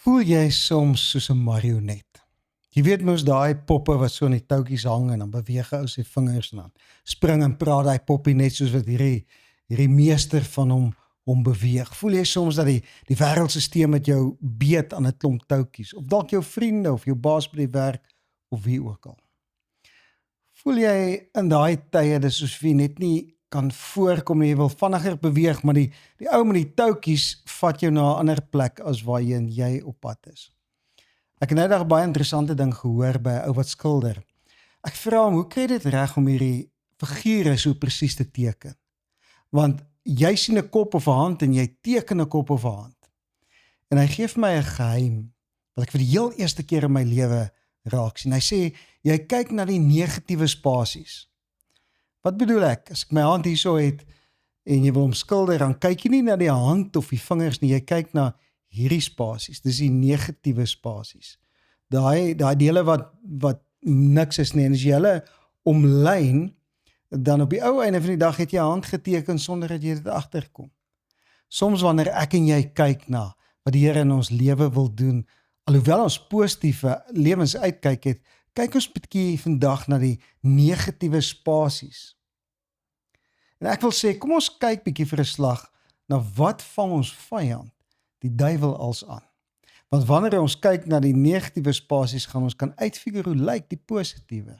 Voel jy soms soos 'n marionet? Jy weet mos daai poppe wat so in die touwtjies hang en dan beweeg hy ou sy vingers en dan spring en praat daai poppie net soos wat hierdie meester van hom beweeg. Voel jy soms dat die wêreldstelsel met jou beet aan 'n klomp touwtjies of dalk jou vriende of jou baas by die werk of wie ook al. Voel jy in daai tye dis soos wie net nie kan voorkom nie, jy wil vinniger beweeg, maar die ou met die touwtjies vat jou na 'n ander plek as waarheen jy op pad is. Ek het nou eendag 'n baie interessante ding gehoor by 'n ou wat skilder. Ek vra hom, hoe kry jy dit reg om hierdie figure so presies te teken? Want jy sien 'n kop of 'n hand en jy teken 'n kop of 'n hand. En hy gee vir my 'n geheim wat ek vir die heel eerste keer in my lewe raak sien. Hy sê, jy kyk na die negatiewe spasies. Wat bedoel ek? As ek my hand hierso het en jy wil hom skilder, dan kyk jy nie na die hand of die vingers nie, jy kyk na hierdie spasies. Dis die negatiewe spasies. Daai dele wat niks is nie, en as jy hulle omlyn, dan op die ou einde van die dag het jy 'n hand geteken sonder dat jy dit agterkom. Soms wanneer ek en jy kyk na wat die Here in ons lewe wil doen, alhoewel ons positiewe lewens uitkyk het, kyk ons bietjie vandag na die negatiewe spasies. En ek wil sê, kom ons kyk bietjie vir 'n slag na wat vang ons vyand, die duiwel als aan. Want wanneer ons kyk na die negatiewe spasies, gaan ons kan uitfigure hoe lyk die positiewe.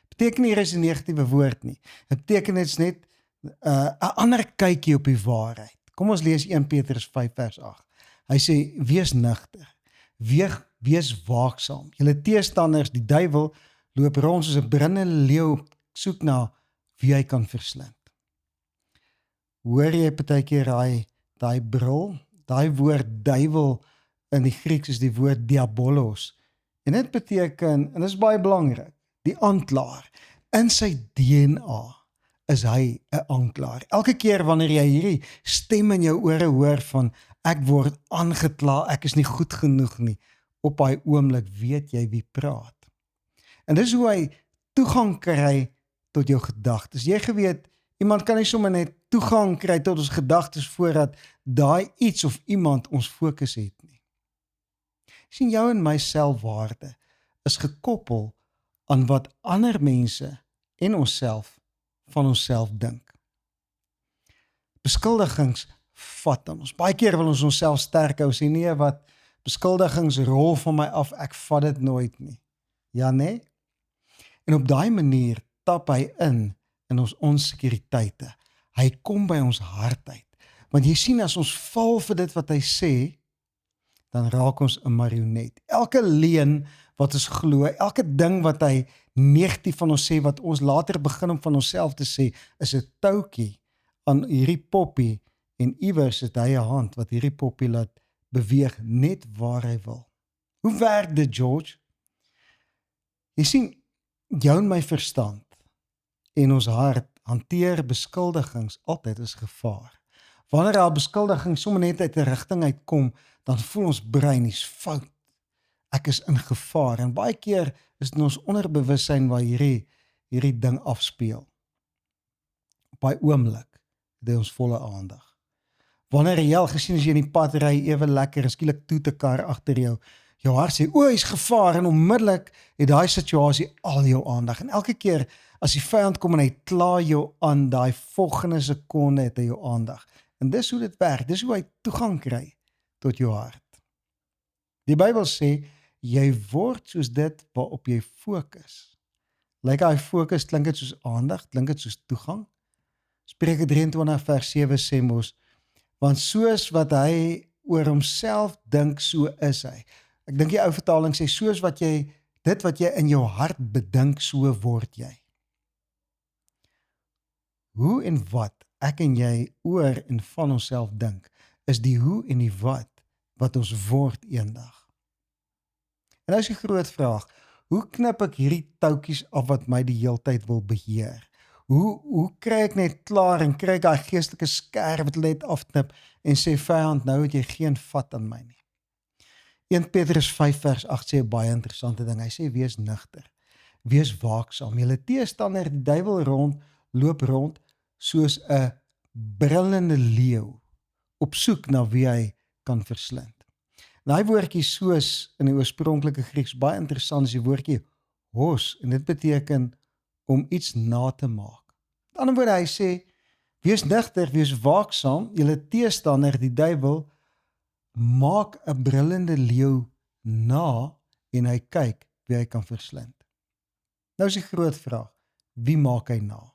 Beteken hier is 'n negatiewe woord nie. Dit beteken dit's net 'n ander kykie op die waarheid. Kom ons lees 1 Petrus 5 vers 8. Hy sê, wees nugter, wees waaksaam. Julle teestanders, die duiwel, loop rond soos 'n brullende leeu op soek na wie hy kan verslind. Hoor jy partykeer daai brul? Daai woord duiwel in die Grieks is die woord diabolos. En dit beteken, en dit is baie belangrik, die aanklaer. In sy DNA is hy 'n aanklaer. Elke keer wanneer jy hierdie stem in jou ore hoor van ek word aangekla, ek is nie goed genoeg nie, op daai oomblik weet jy wie praat. En dis hoe hy toegang kry tot jou gedagtes. Jy geweet, iemand kan nie sommer net toegang kry tot ons gedagtes voordat daai iets of iemand ons fokus het nie. Sien, jou en my selfwaarde is gekoppel aan wat ander mense en onsself van onsself dink. Beskuldigings vat aan ons. Baie keer wil ons onsself sterk hou, sê nee, wat beskuldigings rol van my af, ek vat dit nooit nie. Ja, nee? En op daai manier tap hy in ons onsekuriteite. Hy kom by ons hart uit. Want jy sien, as ons val vir dit wat hy sê, dan raak ons 'n marionet. Elke leuen wat ons glo, elke ding wat hy negatief van ons sê, wat ons later begin om van onsself te sê, is 'n touwtjie aan hierdie poppie, en iewers het hy 'n hand wat hierdie poppie laat beweeg net waar hy wil. Hoe werk dit, George? Jy sien, jou en my verstand en ons hart hanteer beskuldigings altyd as gevaar. Wanneer daar beskuldiging sommer net uit 'n rigting uitkom, dan voel ons brein is fout. Ek is in gevaar, en baie keer is dit in ons onderbewussyn waar hierdie ding afspeel. Op daai oomblik het hy ons volle aandag. Wanneer jy al gesien as jy in die pad ry, ewe lekker, skielik toet 'n kar agter jou, jou hart sê, o, hy's gevaar, en onmiddellik het daai situasie al jou aandag. En elke keer as die vyand kom en hy kla jou aan, daai volgende sekonde het hy jou aandag. En dis hoe dit werk, dis hoe hy toegang kry tot jou hart. Die Bybel sê, jy word soos dit waarop jy fokus. Lyk daai fokus, klink dit soos aandag, klink dit soos toegang? Spreuke 23 vers 7 sê mos, want soos wat hy oor homself dink, so is hy. Ek dink die ou vertaling sê, soos wat dit wat jy in jou hart bedink, so word jy. Hoe en wat ek en jy oor en van onsself dink, is die hoe en die wat ons word eendag. En nou is die groot vraag, hoe knip ek hierdie touwtjies af wat my die heeltyd wil beheer? Hoe kry ek net klaar en kry ek daai geestelike skerp wat net afknip en sê, vyand, nou het jy geen vat aan my nie. 1 Petrus 5 vers 8 sê 'n baie interessante ding. Hy sê, wees nugter, wees waaksaam. Julle teestander, die duiwel loop rond soos 'n brullende leeu op soek na wie hy kan verslind. En daai woordjie soos in die oorspronklike Grieks, baie interessant, is die woordjie hos, en dit beteken om iets na te maak. Met ander woorde, hy sê, wees nigter, wees waaksaam, julle teestander, die duiwel, maak 'n brullende leeu na, en hy kyk wie hy kan verslind. Nou is die groot vraag, wie maak hy na?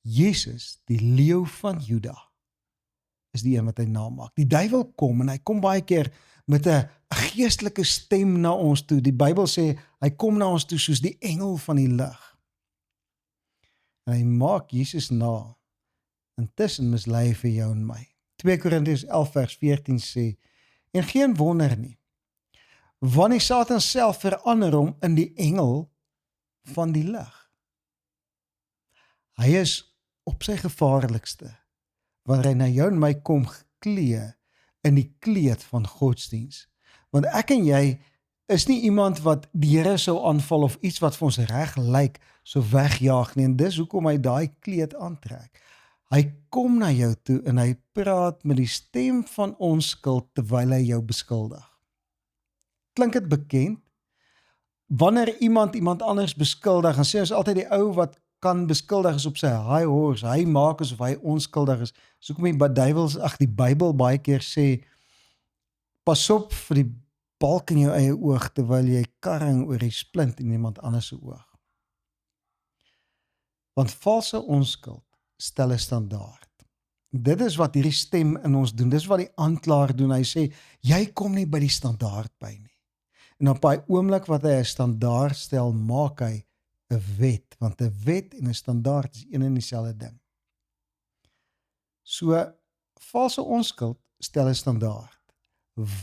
Jesus, die leeu van Juda, is die een wat hy namaak. Die duiwel kom, en hy kom baie keer met 'n geestelike stem na ons toe. Die Bybel sê, hy kom na ons toe soos die engel van die lig. En hy maak Jesus na. Intussen mislei hy vir jou en my. 2 Korintiërs 11 vers 14 sê, en geen wonder nie, want die Satan self verander hom in die engel van die lig. Hy is op sy gevaarlikste, wanneer hy na jou en my kom geklee in die kleed van godsdiens. Want ek en jy is nie iemand wat die Here sou aanval of iets wat vir ons reg lyk so wegjaag nie, en dis hoekom hy daai kleed aantrek. Hy kom na jou toe en hy praat met die stem van onskuld terwyl hy jou beskuldig. Klink dit bekend? Wanneer iemand anders beskuldig, en sê ons altyd die ou wat kan beskuldig is op sy high horse, hy maak asof hy onskuldig is. So kom die Bybel baie keer sê, pas op vir die balk in jou eie oog, terwyl jy karring oor die splint in iemand anders se oog. Want valse onskuld stel 'n standaard. Dit is wat hierdie stem in ons doen, dis wat die aanklaer doen, hy sê, jy kom nie by die standaard by nie. En op daai oomblik wat hy 'n standaard stel, maak hy 'n wet, want 'n wet en 'n standaard is een en dieselfde ding. So, valse onskuld stel 'n standaard.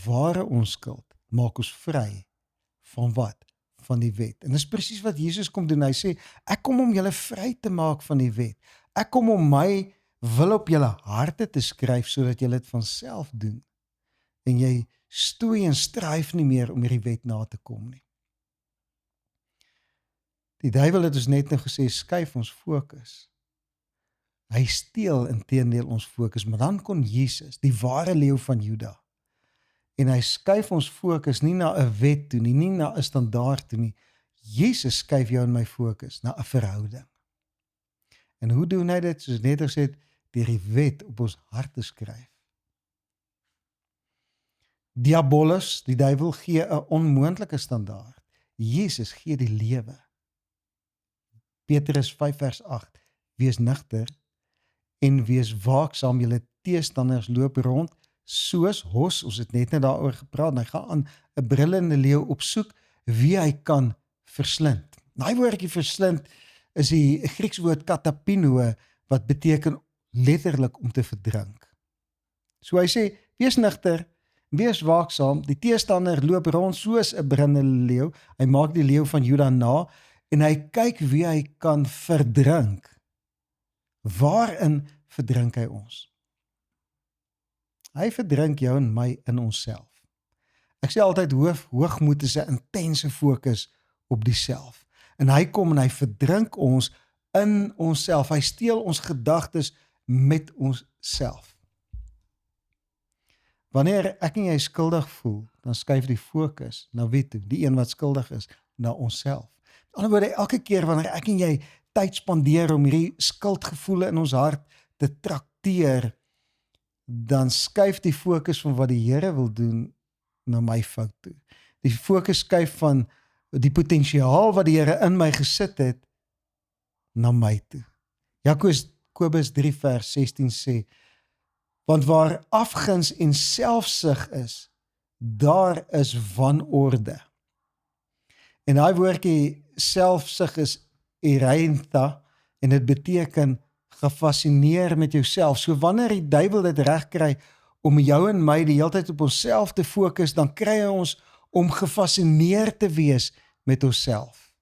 Ware onskuld maak ons vry van wat? Van die wet. En dis presies wat Jesus kom doen. Hy sê, ek kom om julle vry te maak van die wet. Ek kom om my wil op julle harte te skryf, sodat julle dit van self doen. En jy stoei en stryf nie meer om hierdie wet na te kom nie. Die duiwel het ons net nou gesê, skuif ons fokus. Hy steel inteendeel ons fokus, maar dan kon Jesus, die ware leeu van Juda, en hy skuif ons fokus nie na 'n wet toe nie na 'n standaard toe nie. Jesus skuif jou en my fokus na 'n verhouding. En hoe doen hy dit? Soos net gesê, deur die wet op ons harte skryf. Diabolus, die duiwel, gee 'n onmoontlike standaard. Jesus gee die lewe. Petrus 5 vers 8, wees nigter en wees waaksaam, julle teestanders loop rond, soos hos, ons het net daaroor gepraat, en hy gaan aan 'n brullende leeu opsoek, wie hy kan verslind. Daai woordjie verslind is die Griekse woord katapino, wat beteken letterlik om te verdrink. So hy sê, wees nigter, wees waaksaam, die teestander loop rond soos 'n brullende leeu, hy maak die leeu van Juda na, en hy kyk wie hy kan verdrink. Waarin verdrink hy ons? Hy verdrink jou en my in onsself. Ek sê altyd, hoogmoed is 'n intense fokus op die self. En hy kom en hy verdrink ons in onsself. Hy steel ons gedagtes met onsself. Wanneer ek en jy skuldig voel, dan skuif die fokus na wie toe? Die een wat skuldig is, na onsself. Met ander woorde, elke keer wanneer ek en jy tyd spandeer om hierdie skuldgevoele in ons hart te trakteer, dan skuif die fokus van wat die Here wil doen na my fout toe. Die fokus skuif van die potensiaal wat die Here in my gesit het na my toe. Jakobus 3 vers 16 sê, want waar afguns en selfsug is, daar is wanorde. En daai woordjie selfsug is ereintha, en dit beteken gefascineer met jouself. So wanneer die duiwel dit reg kry om jou en my die hele tyd op onsself te fokus, dan kry hy ons om gefascineer te wees met onsself.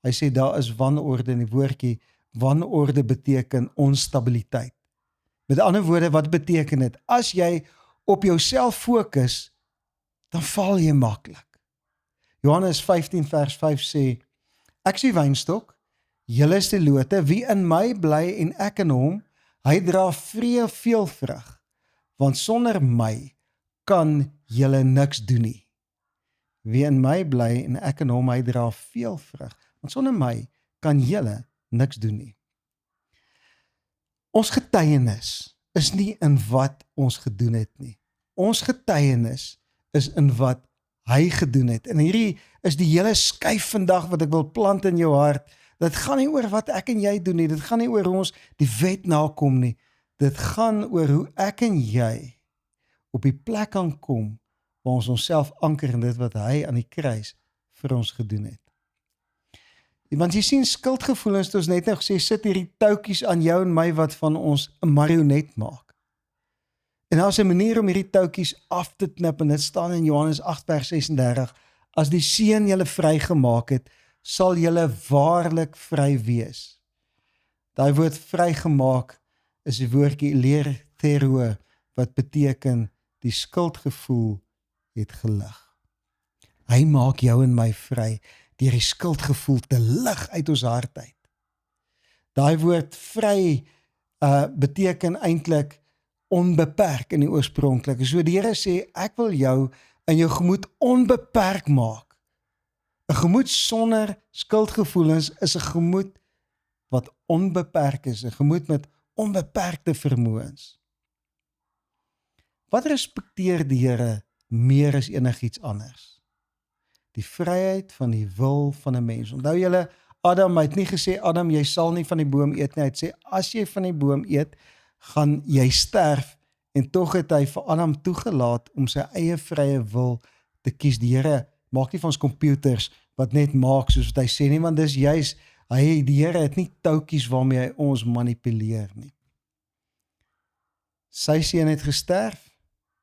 Hy sê daar is wanorde, en die woordjie wanorde beteken onstabiliteit. Met ander woorde, wat beteken dit? As jy op jouself fokus, dan val jy maklik. Johannes 15 vers 5 sê, ek is die wynstok, julle is die lote, wie in my bly en ek in hom, hy dra veel vrug, want sonder my kan julle niks doen nie. Wie in my bly en ek in hom, hy dra veel vrug. Want sonder my kan julle niks doen nie. Ons getuienis is nie in wat ons gedoen het nie. Ons getuienis is in wat hy gedoen het. En hierdie is die hele skuif vandag wat ek wil plant in jou hart. Dit gaan nie oor wat ek en jy doen nie. Dit gaan nie oor hoe ons die wet nakom nie. Dit gaan oor hoe ek en jy op die plek kan kom waar ons onsself anker in dit wat hy aan die kruis vir ons gedoen het. Want jy sien, skuldgevoelens, het ons net nou gesê, sit hierdie touwtjies aan jou en my wat van ons 'n marionet maak. En daar is 'n manier om hierdie touwtjies af te knip, en dit staan in Johannes 8 vers 36, as die Seun julle vrygemaak het, sal julle waarlik vry wees. Daai woord vrygemaak is die woordjie eleuthero, wat beteken die skuldgevoel het gelig. Hy maak jou en my vry, deur die skuldgevoel te lig uit ons hart uit. Daai woord vry beteken eintlik onbeperk in die oorspronklike. So die Here sê, ek wil jou in jou gemoed onbeperk maak. 'n Gemoed sonder skuldgevoelens is 'n gemoed wat onbeperk is, 'n gemoed met onbeperkte vermoëns. Wat respekteer die Here meer as enigiets anders? Die vryheid van die wil van 'n mens. Onthou julle, Adam, hy het nie gesê, Adam, jy sal nie van die boom eet nie. Hy het sê, as jy van die boom eet, gaan jy sterf. En tog het hy vir Adam toegelaat om sy eie vrye wil te kies. Die Here maak nie van ons computers wat net maak soos wat hy sê nie, want dis juist, die Here het nie touwtjies waarmee hy ons manipuleer nie. Sy seun het gesterf,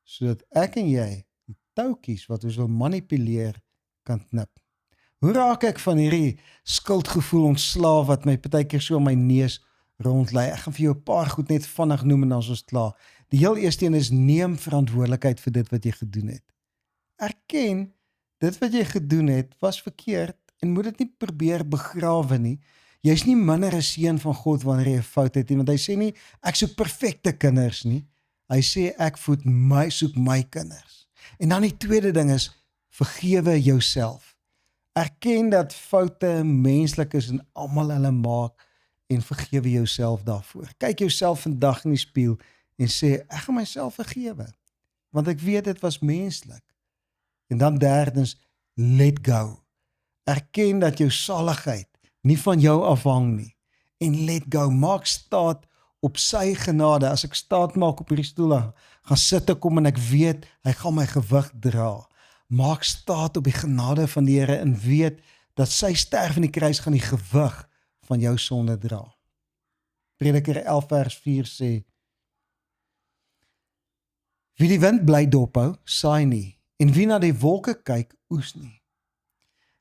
sodat ek en jy die touwtjies wat ons wil manipuleer kan knip. Hoe raak ek van hierdie skuldgevoel ontslaaf wat my partykeer so om my neus rondlei? Ek gaan vir jou 'n paar goed net vinnig noem en dan is ons klaar. Die heel eerste een is, neem verantwoordelikheid vir dit wat jy gedoen het. Erken, dit wat jy gedoen het was verkeerd en moet dit nie probeer begrawe nie. Jy's nie minder 'n seun van God wanneer jy 'n fout het nie, want hy sê nie, ek soek perfekte kinders nie. Hy sê, ek soek my kinders. En dan die tweede ding is, vergewe jouself. Erken dat foute menslik is en almal hulle maak en vergewe jouself daarvoor. Kyk jouself vandag in die spieël en sê, ek gaan myself vergewe, want ek weet dit was menslik. En dan derdens, let go. Erken dat jou saligheid nie van jou afhang nie. En let go, maak staat op sy genade. As ek staat maak op hierdie stoel, gaan sit ek om en ek weet, hy gaan my gewig dra. Maak staat op die genade van die Here en weet dat sy sterf in die kruis gaan die gewig van jou sonde dra. Prediker 11 vers 4 sê, wie die wind bly dophou, saai nie, en wie na die wolke kyk, oes nie.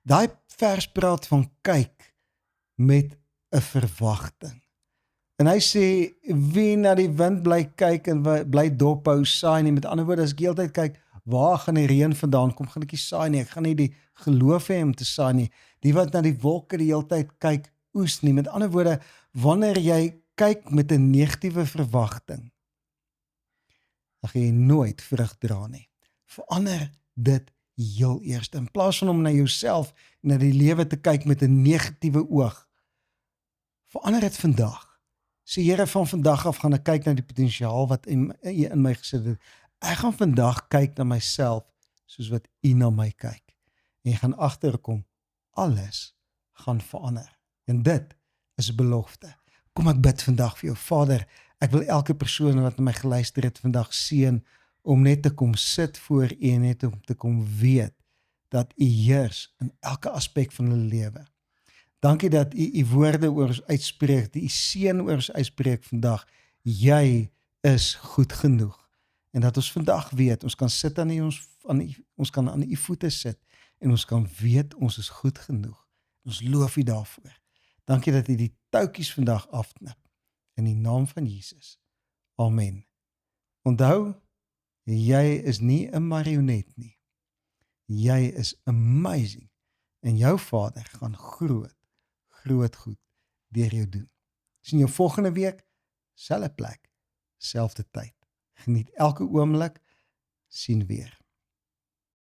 Daai vers praat van kyk met 'n verwagting. En hy sê, wie na die wind bly kyk en bly dophou, saai nie. Met ander woorde, as ek heeltyd kyk, waar gaan die reën vandaan kom, gaan ek nie saai nie, ek gaan nie die geloof hê om te saai nie. Die wat na die wolke die heeltyd kyk, oes nie. Met ander woorde, wanneer jy kyk met 'n negatiewe verwagting, dan gaan jy nooit vrug dra nie. Verander dit heel eers. In plaas van om na jouself en na die lewe te kyk met 'n negatiewe oog, verander dit vandag. Sê, Here, van vandag af gaan ek kyk na die potensiaal wat U in my gesit het. Ek gaan vandag kyk na myself soos wat U na my kyk. En jy gaan agterkom, alles gaan verander. En dit is 'n belofte. Kom ek bid vandag vir jou. Vader, ek wil elke persoon wat na my geluister het vandag seën om net te kom sit voor U en net om te kom weet dat U heers in elke aspek van hulle lewe. Dankie dat U woorde oor ons uitspreek, die U seën oor ons uitspreek vandag. Jy is goed genoeg. En dat ons vandag weet, ons kan sit ons kan aan U voete sit en ons kan weet ons is goed genoeg. Ons loof U daarvoor. Dankie dat U die touwtjies vandag afknip. In die naam van Jesus. Amen. Onthou, jy is nie 'n marionet nie. Jy is amazing. En jou Vader gaan groot goed deur jou doen. Sien jou volgende week, selfde plek, selfde tyd. Geniet elke oomblik, sien weer.